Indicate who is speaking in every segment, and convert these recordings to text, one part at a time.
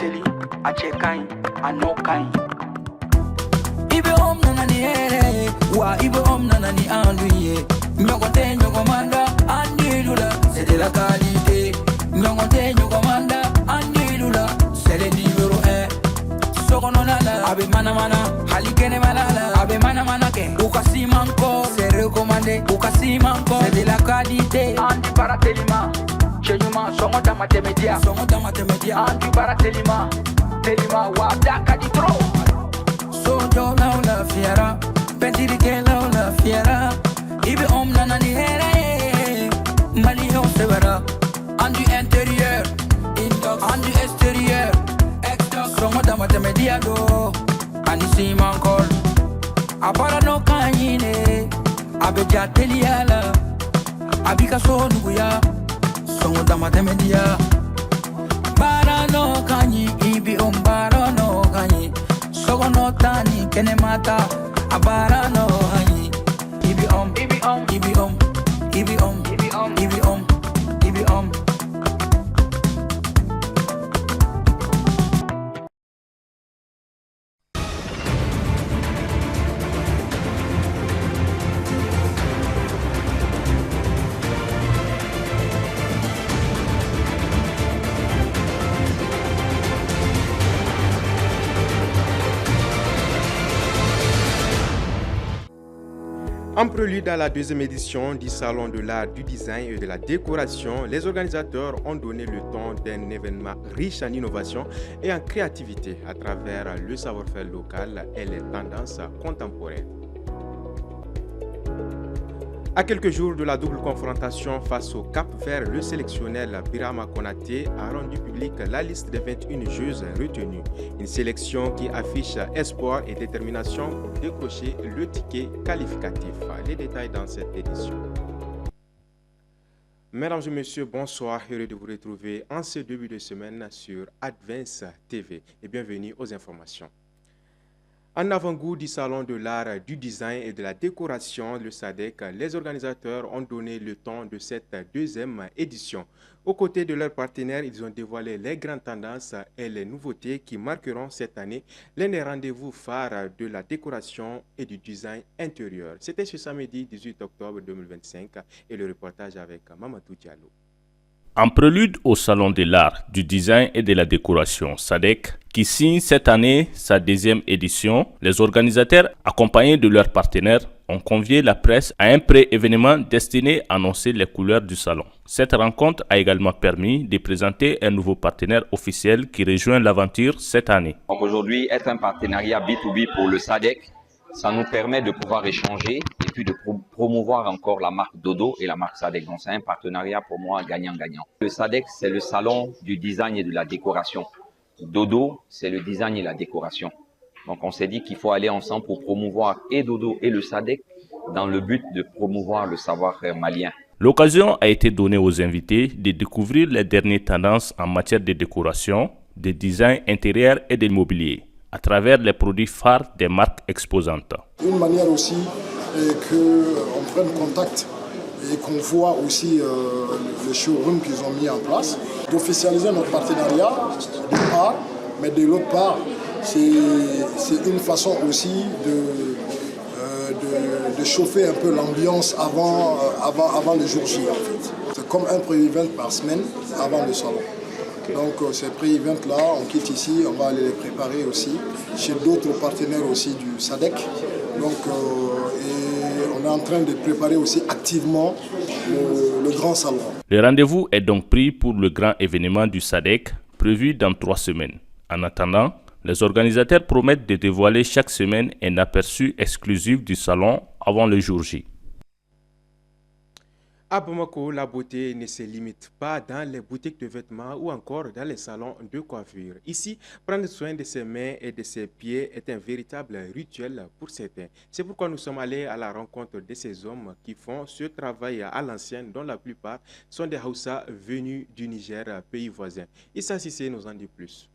Speaker 1: barateli, a chekain, a no kain.
Speaker 2: Ibe om nanani ere, wa ibe om nanani anduye. Nyokote nyokomanda, andilula, c'est de la qualité. Nyokote nyokomanda, andilula, c'est le numéro 1. Sokononala, abe mana mana, halikene malala, abe mana mana ke. Ukasi manko, c'est recommandé. Ukasi manko, c'est de la qualité.
Speaker 1: Andi baratelima, chenyuma, songoda matemedia.
Speaker 2: Songoda matemedia.
Speaker 1: Andi baratelima, telima, wadaka di tro.
Speaker 2: Sojo la la fiera, pentiri ke la fiera. Ibe om nanani here, mali on severa. Andu intérieur, indox, andu extérieur, exdox. Songoda matemedia do, ani si mankol. Abara no kanyine, abeja teliala, abika so nuya. Songoda matemedia. Bara no kanyi, ibi om bara no kanyi. Sogo no tani kene mata, abara no kanyi. Ibi om, ibi om, ibi om, ibi om, ibi om, ibi om, ibi om.
Speaker 3: En prélude à la deuxième édition du Salon de l'art, du design et de la décoration, les organisateurs ont donné le ton d'un événement riche en innovation et en créativité à travers le savoir-faire local et les tendances contemporaines. À quelques jours de la double confrontation face au Cap Vert, le sélectionneur Birama Konaté a rendu public la liste des 21 joueuses retenues. Une sélection qui affiche espoir et détermination pour décrocher le ticket qualificatif. Les détails dans cette édition. Mesdames et messieurs, bonsoir. Heureux de vous retrouver en ce début de semaine sur Advance TV et bienvenue aux informations. En avant-goût du Salon de l'art, du design et de la décoration, le SADEC, les organisateurs ont donné le ton de cette deuxième édition. Aux côtés de leurs partenaires, ils ont dévoilé les grandes tendances et les nouveautés qui marqueront cette année l'un des rendez-vous phares de la décoration et du design intérieur. C'était ce samedi 18 octobre 2025 et le reportage avec Mamadou Diallo.
Speaker 4: En prélude au Salon de l'art, du design et de la décoration SADEC, qui signe cette année sa deuxième édition, les organisateurs, accompagnés de leurs partenaires, ont convié la presse à un pré-événement destiné à annoncer les couleurs du salon. Cette rencontre a également permis de présenter un nouveau partenaire officiel qui rejoint l'aventure cette année.
Speaker 5: Donc aujourd'hui, être un partenariat B2B pour le SADEC, ça nous permet de pouvoir échanger et puis de promouvoir encore la marque Dodo et la marque SADEC. Donc c'est un partenariat pour moi gagnant-gagnant. Le SADEC, c'est le salon du design et de la décoration. Dodo, c'est le design et la décoration. Donc on s'est dit qu'il faut aller ensemble pour promouvoir et Dodo et le SADEC dans le but de promouvoir le savoir-faire malien.
Speaker 4: L'occasion a été donnée aux invités de découvrir les dernières tendances en matière de décoration, de design intérieur et de mobilier, à travers les produits phares des marques exposantes.
Speaker 6: Une manière aussi qu'on prenne contact et qu'on voit aussi le showroom qu'ils ont mis en place, d'officialiser notre partenariat d'une part, mais de l'autre part, c'est une façon aussi de chauffer un peu l'ambiance avant le jour J en fait. C'est comme un pré-event par semaine avant le salon. Donc ces pré-events-là, on quitte ici, on va aller les préparer aussi chez d'autres partenaires aussi du SADEC. Donc et on est en train de préparer aussi activement le grand salon.
Speaker 4: Le rendez-vous est donc pris pour le grand événement du SADEC prévu dans 3 semaines. En attendant, les organisateurs promettent de dévoiler chaque semaine un aperçu exclusif du salon avant le jour J.
Speaker 3: À Bamako, la beauté ne se limite pas dans les boutiques de vêtements ou encore dans les salons de coiffure. Ici, prendre soin de ses mains et de ses pieds est un véritable rituel pour certains. C'est pourquoi nous sommes allés à la rencontre de ces hommes qui font ce travail à l'ancienne, dont la plupart sont des Hausa venus du Niger, pays voisin. Issa Sissé nous en dit plus.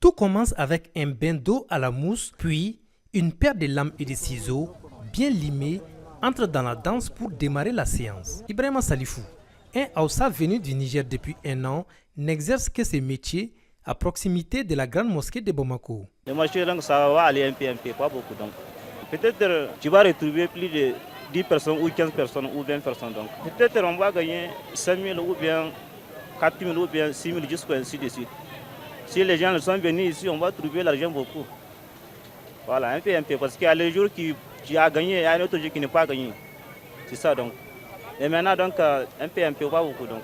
Speaker 7: Tout commence avec un bain d'eau à la mousse, puis une paire de lames et de ciseaux bien limés entre dans la danse pour démarrer la séance. Ibrahima Salifou, un Hausa venu du Niger depuis 1 an, n'exerce que ce métier à proximité de la grande mosquée de Bamako.
Speaker 8: Le marché, donc, ça va aller un peu, pas beaucoup. Donc. Peut-être tu vas retrouver plus de 10 personnes ou 15 personnes ou 20 personnes. Donc. Peut-être on va gagner 5 000 ou bien 4 000 ou bien 6 000 jusqu'à ainsi de suite. Si les gens sont venus ici, on va trouver l'argent beaucoup. Voilà, un peu, parce qu'il y a les jours qui a gagné et un autre jour qui n'est pas gagné. C'est ça donc. Et maintenant, donc, un peu, pas beaucoup. Donc.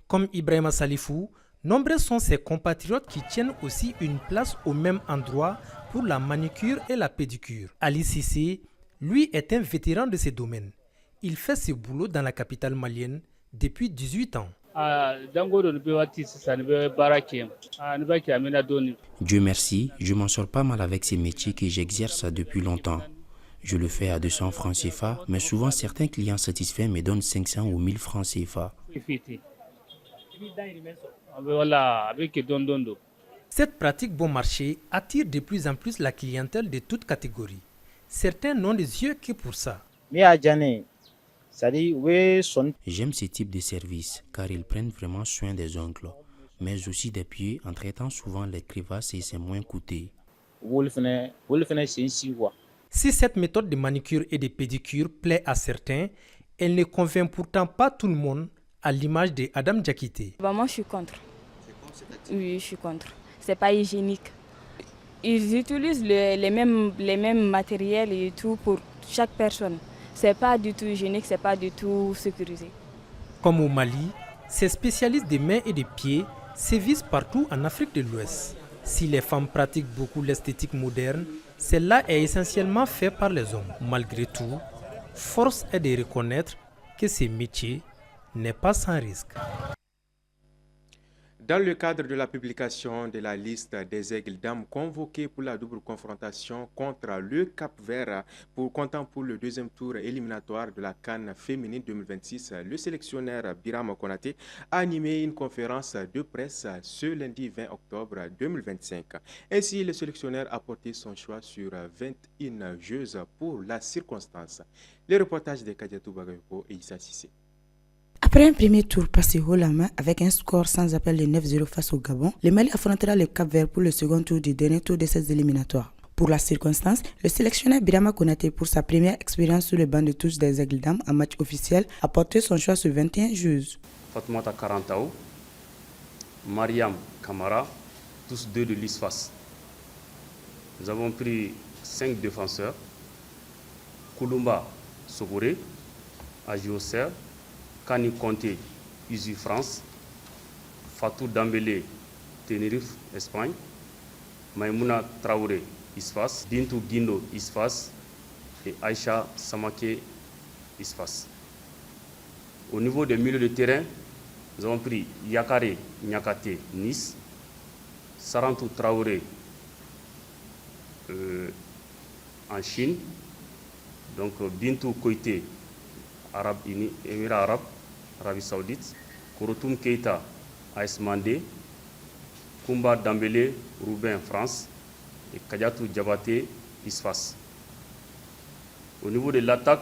Speaker 7: Comme Ibrahima Salifou, nombreux sont ses compatriotes qui tiennent aussi une place au même endroit pour la manicure et la pédicure. Ali Cissé, lui, est un vétéran de ces domaines. Il fait ce boulot dans la capitale malienne depuis 18 ans.
Speaker 9: Dieu merci, je m'en sors pas mal avec ces métiers que j'exerce depuis longtemps. Je le fais à 200 francs CFA, mais souvent certains clients satisfaits me donnent 500 ou 1000 francs CFA.
Speaker 7: Cette pratique bon marché attire de plus en plus la clientèle de toutes catégories. Certains n'ont des yeux que pour ça.
Speaker 9: J'aime ce type de service car ils prennent vraiment soin des ongles, mais aussi des pieds en traitant souvent les crevasses et c'est moins coûteux.
Speaker 7: Si cette méthode de manicure et de pédicure plaît à certains, elle ne convainc pourtant pas tout le monde, à l'image de Adam Diakité.
Speaker 10: Moi, je suis contre. Oui, je suis contre. C'est pas hygiénique. Ils utilisent les mêmes matériels et tout pour chaque personne. C'est pas du tout hygiénique, c'est pas du tout sécurisé.
Speaker 7: Comme au Mali, ces spécialistes des mains et des pieds sévissent partout en Afrique de l'Ouest. Si les femmes pratiquent beaucoup l'esthétique moderne, celle-là est essentiellement faite par les hommes. Malgré tout, force est de reconnaître que ce métier n'est pas sans risque.
Speaker 3: Dans le cadre de la publication de la liste des aigles dames convoqués pour la double confrontation contre le Cap-Vert comptant pour le deuxième tour éliminatoire de la CAN féminine 2026, le sélectionneur Birama Konaté a animé une conférence de presse ce lundi 20 octobre 2025. Ainsi, le sélectionneur a porté son choix sur 21 joueuses pour la circonstance. Les reportages de Kadiatou Bagayoko et Issa Sissé.
Speaker 11: Après un premier tour passé haut la main avec un score sans appel de 9-0 face au Gabon, le Mali affrontera le Cap-Vert pour le second tour du dernier tour de ces éliminatoires. Pour la circonstance, le sélectionneur Birama Konaté, pour sa première expérience sur le banc de touche des Aigles Dames en match officiel, a porté son choix sur 21 joueuses.
Speaker 12: Fatoumata Karantao, Mariam Kamara, tous deux de l'ISFAS. Nous avons pris 5 défenseurs, Kouloumba Sogoré, Agioser, Kani Conté, Usu France, Fatou Dambélé, Tenerife, Espagne, Maïmouna Traoré, ISFAS, Bintou Guindo, ISFAS et Aïcha Samake, ISFAS. Au niveau des milieux de terrain, nous avons pris Yakare Nyakate, Nice, Sarantou Traoré en Chine, donc Bintou Koité, Émirats Arabes, Arabie Saoudite, Kouroutoum Keita, AS Mandé, Koumba Dambélé, Roubaix, France, et Kadiatou Diabaté, ISFAS. Au niveau de l'attaque,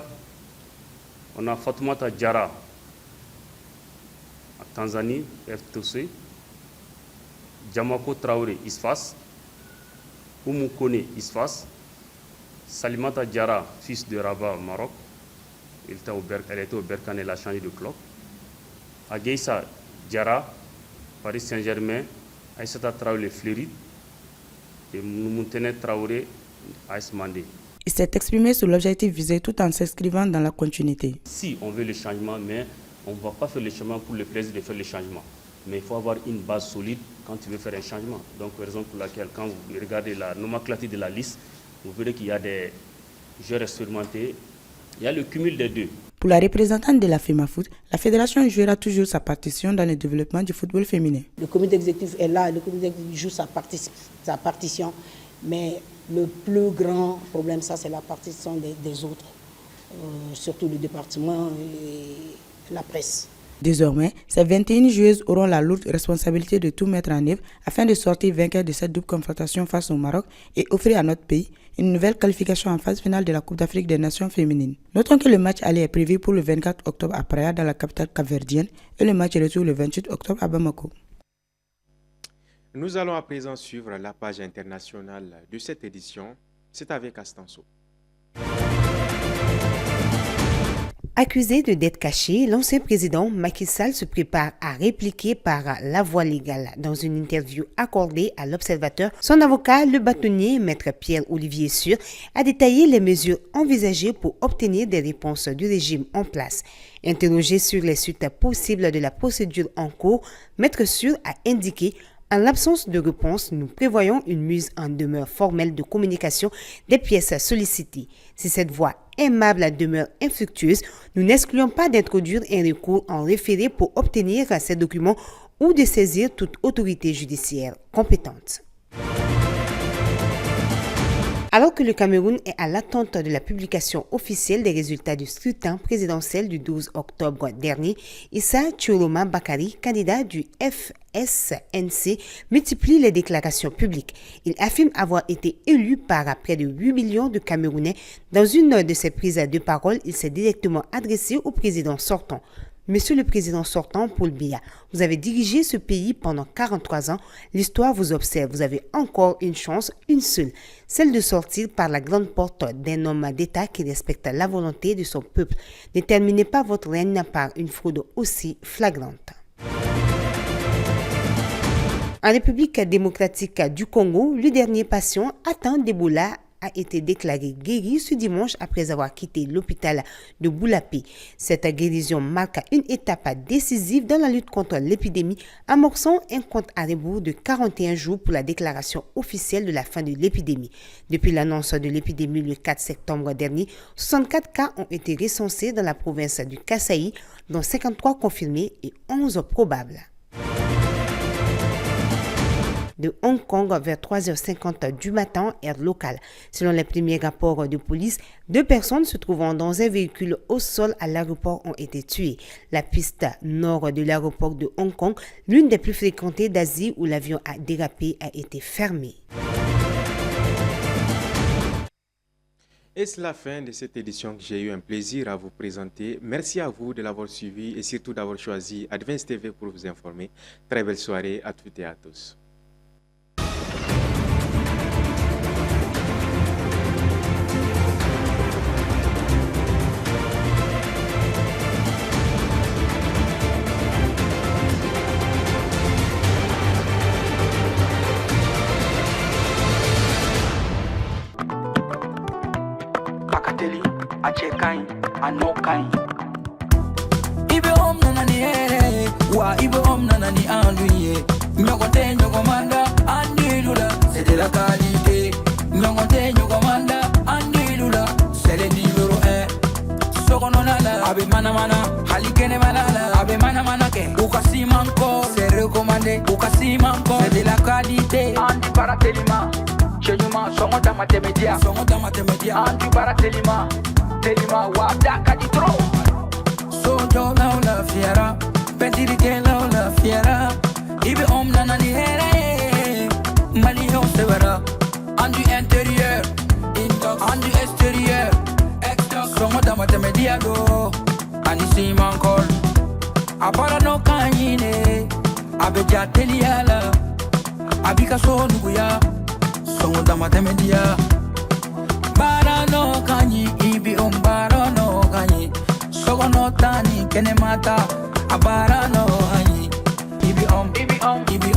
Speaker 12: on a Fatoumata Diarra, à Tanzanie, FTC, Djamako Traoré, ISFAS, Oumou Kone, ISFAS, Salimata Diarra, fils de Rabat, Maroc. Elle était au Berkane, elle a changé de club. Agueissa Diarra, Paris Saint-Germain, Aïssata Traoré, Fleury et Moumoutene Traoré, AS Mandé.
Speaker 11: Il s'est exprimé sur l'objectif visé tout en s'inscrivant dans la continuité.
Speaker 12: Si on veut le changement, mais on ne va pas faire le changement pour le plaisir de faire le changement. Mais il faut avoir une base solide quand tu veux faire un changement. Donc, raison pour laquelle, quand vous regardez la nomenclature de la liste, vous verrez qu'il y a des joueurs expérimentés. Il y a le cumul des deux.
Speaker 11: Pour la représentante de la FEMAFOOT, la fédération jouera toujours sa partition dans le développement du football féminin.
Speaker 13: Le comité exécutif est là, le comité exécutif joue sa partition, mais le plus grand problème, ça, c'est la partition des autres, surtout le département et la presse.
Speaker 11: Désormais, ces 21 joueuses auront la lourde responsabilité de tout mettre en œuvre afin de sortir vainqueur de cette double confrontation face au Maroc et offrir à notre pays une nouvelle qualification en phase finale de la Coupe d'Afrique des Nations féminines. Notons que le match aller est prévu pour le 24 octobre à Praia, dans la capitale capverdienne, et le match retour le 28 octobre à Bamako.
Speaker 3: Nous allons à présent suivre la page internationale de cette édition. C'est avec Astanso.
Speaker 14: Accusé de dette cachée, l'ancien président Macky Sall se prépare à répliquer par la voie légale. Dans une interview accordée à l'Observateur, son avocat, le bâtonnier Maître Pierre-Olivier Sûr, a détaillé les mesures envisagées pour obtenir des réponses du régime en place. Interrogé sur les suites possibles de la procédure en cours, Maître Sûr a indiqué: en l'absence de réponse, nous prévoyons une mise en demeure formelle de communication des pièces sollicitées. Si cette voie aimable demeure infructueuse, nous n'excluons pas d'introduire un recours en référé pour obtenir ces documents ou de saisir toute autorité judiciaire compétente. Alors que le Cameroun est à l'attente de la publication officielle des résultats du scrutin présidentiel du 12 octobre dernier, Issa Tchoroma Bakari, candidat du FSNC, multiplie les déclarations publiques. Il affirme avoir été élu par près de 8 millions de Camerounais. Dans une de ses prises de parole, il s'est directement adressé au président sortant. Monsieur le président sortant, Paul Biya, vous avez dirigé ce pays pendant 43 ans. L'histoire vous observe. Vous avez encore une chance, une seule, celle de sortir par la grande porte d'un homme d'État qui respecte la volonté de son peuple. Ne terminez pas votre règne par une fraude aussi flagrante. En République démocratique du Congo, le dernier patient atteint d'Ebola a été déclaré guéri ce dimanche après avoir quitté l'hôpital de Boulapé. Cette guérison marque une étape décisive dans la lutte contre l'épidémie, amorçant un compte à rebours de 41 jours pour la déclaration officielle de la fin de l'épidémie. Depuis l'annonce de l'épidémie le 4 septembre dernier, 64 cas ont été recensés dans la province du Kasaï, dont 53 confirmés et 11 probables. De Hong Kong vers 3h50 du matin, heure locale. Selon les premiers rapports de police, 2 personnes se trouvant dans un véhicule au sol à l'aéroport ont été tuées. La piste nord de l'aéroport de Hong Kong, l'une des plus fréquentées d'Asie où l'avion a dérapé, a été fermée.
Speaker 3: Et c'est la fin de cette édition que j'ai eu un plaisir à vous présenter. Merci à vous de l'avoir suivi et surtout d'avoir choisi Advance TV pour vous informer. Très belle soirée à toutes et à tous.
Speaker 2: Ibe om nanani wa ibe om nanani anduye. Nyokote nyokomanda andilula, c'est de la qualité. Nyokote nyokomanda andilula, c'est le numéro 1. Sokononala, abe mana mana, halikene malala, abe mana mana ke. Ukasi manko, c'est recommandé. Ukasi manko, c'est de la qualité.
Speaker 1: Andi baratelima, chenyuma songo damatemedia.
Speaker 2: Songo damatemedia.
Speaker 1: Andi baratelima. Telima wada kaditro
Speaker 2: Sojo la la fiera Pentiri ke la fiera Ibe om nanani here Mali on severa Andu intérieur Indox Andu extérieur Exdox Songo damate mediado Anisi mankol Apara no kanyine Abeja teliala Abika so nuguya Songo damate media Bara no kanyi ibi umbaro no kanyi Sogo no tani kene mata Abara no kanyi Ibi ibi